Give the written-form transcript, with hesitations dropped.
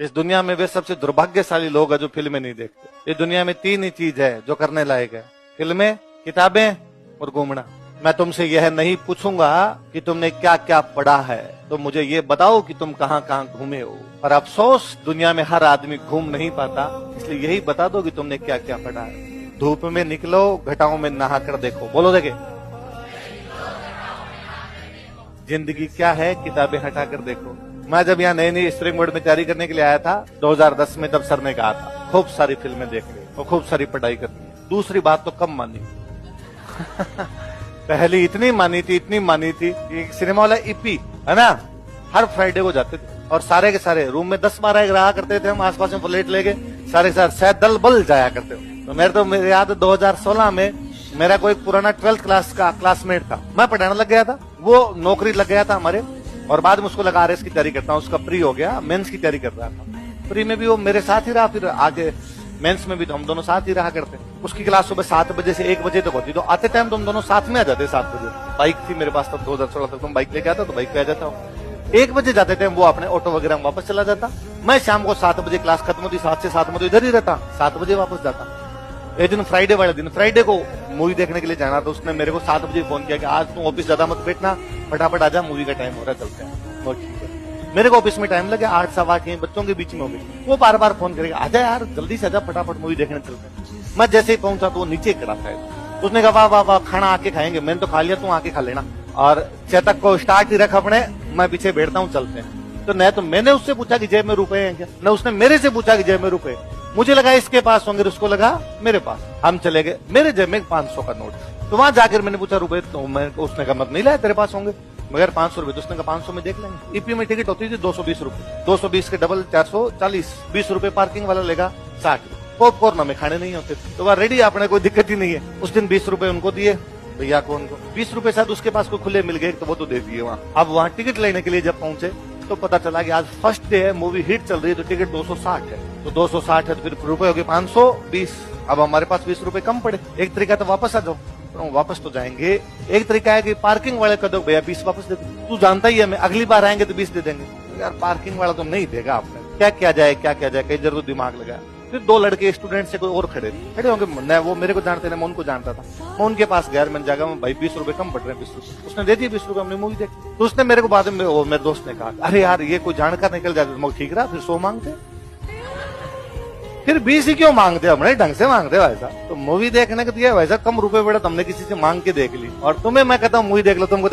इस दुनिया में वे सबसे दुर्भाग्यशाली लोग हैं जो फिल्में नहीं देखते। इस दुनिया में तीन ही चीज है जो करने लायक है, फिल्में, किताबें और घूमना। मैं तुमसे यह नहीं पूछूंगा कि तुमने क्या क्या पढ़ा है, तो मुझे ये बताओ कि तुम कहाँ कहाँ घूमे हो। पर अफसोस दुनिया में हर आदमी घूम नहीं पाता, इसलिए यही बता दो कि तुमने क्या क्या पढ़ा है। धूप में निकलो, घटाओं में नहा कर देखो। बोलो देखे, जिंदगी क्या है, किताबें हटा कर देखो। मैं जब यहाँ नई नई स्प्रिंग बोर्ड में तैयारी करने के लिए आया था 2010 में, तब सर ने कहा था खूब सारी फिल्में देख ली और खूब सारी पढ़ाई करनी है। दूसरी बात तो कम मानी पहली इतनी मानी थी कि सिनेमा वाला ईपी है ना, हर फ्राइडे को जाते थे और सारे के सारे रूम में 10-12 रहा करते थे। हम आसपास में प्लेट लेके सारे के सारे शायद दल बल जाया करते हो। तो मेरे याद 2016 में मेरा कोई पुराना 12th क्लास का क्लासमेट था, मैं पढ़ाने लग गया था, वो नौकरी लग गया था हमारे, और बाद में उसको लगा आरएस की तैयारी करता हूँ, उसका प्री हो गया, मेंस की तैयारी कर रहा था। प्री में भी वो मेरे साथ ही रहा, फिर आगे मेंस में भी तो हम दोनों साथ ही रहा करते। उसकी क्लास सुबह 7 बजे से 1 बजे तक होती, तो आते टाइम तो हम दोनों साथ में आ जाते 7 बजे। बाइक थी मेरे पास तब 2016 तक, तो बाइक लेके आता तो बाइक पे आ जाता हूँ। 1 बजे जाते थे वो अपने ऑटो वगैरह में वापस चला जाता। मैं शाम को 7 बजे क्लास खत्म होती, 7 से 7 में तो इधर ही रहता, 7 बजे वापस जाता। एक दिन फ्राइडे वाले दिन, फ्राइडे को मूवी देखने के लिए जाना था, उसने मेरे को 7 बजे फोन किया कि आज तुम ऑफिस ज्यादा मत बैठना, फटाफट आजा, मूवी का टाइम हो रहा है, चलते हैं। और ठीक है, मेरे को ऑफिस में टाइम लगे 8 सवा 8 बच्चों के बीच में हो गई। वो बार बार फोन करेगा, आजा यार जल्दी से आजा, फटाफट मूवी देखने चलते हैं। मैं जैसे ही पहुंचा तो वो नीचे खड़ा था, उसने कहा वाह वाह वाह, खाना आके खाएंगे, मैंने तो खा लिया, तू आके खा लेना, और चेतक को स्टार्ट ही रख अपने, मैं पीछे बैठता हूँ, चलते हैं। तो न तो मैंने उससे पूछा कि जेब में रुपए हैं क्या, न उसने मेरे से पूछा कि जेब में रुपए। मुझे लगा इसके पास होंगे, उसको लगा मेरे पास। हम चले गए, मेरे जेब में 500 का नोट। तो वहां जाकर मैंने पूछा रुपए, तो उसने कहा मत नहीं लाया, तेरे पास होंगे, मगर 500 रुपए। तो उसने कहा 500 में देख लेंगे। ईपी में टिकट होती थी 220 रुपए, 220 के डबल 440, 20 रुपए पार्किंग वाला लेगा 60। पॉपकॉर्न हमें खाने नहीं होते, तो वह रेडी, अपने कोई दिक्कत ही नहीं है। उस दिन 20 रुपए उनको दिए, भैया को उनको 20 रुपए शायद उसके पास कोई खुले मिल गए, तो वो तो दे दिए वहाँ। अब वहाँ टिकट लेने के लिए जब पहुंचे तो पता चला कि आज फर्स्ट डे है, मूवी हिट चल रही है, तो टिकट 260 है। तो 260 है तो फिर रुपए हो गए 520। अब हमारे पास 20 रुपए कम पड़े। एक तरीका तो वापस आ जाओ, तो वापस तो जाएंगे। एक तरीका है कि पार्किंग वाले कह दो भैया 20 वापस दे दो, तू जानता ही है मैं अगली बार आएंगे तो 20 दे देंगे। तो यार पार्किंग वाला तो नहीं देगा, आपने क्या किया जाए, कई जरूर दिमाग लगाया। फिर 2 लड़के स्टूडेंट से कोई और खड़े होंगे, न वो मेरे को जानते ना मैं उनको जानता था। मैं उनके पास गया, मैंने जाकर मैं भाई 20 रुपए कम पड़ रहे हैं, 20 रुपए। उसने दे दिए 20 रुपए, हमने मूवी देखी। तो उसने मेरे को बाद में, मेरे दोस्त ने कहा अरे यार ये कोई जानकर निकल जाता, मैं ठीक रहा, फिर 100 मांगते, फिर 20 ही क्यों मांगते, हमने ढंग से मांगते वैसा। तो मूवी देखने को दिया वैसा कम रुपए बड़ा, तुमने किसी से मांग के देख ली, और तुम्हें मैं कहता हूँ मूवी देख लो, तुमको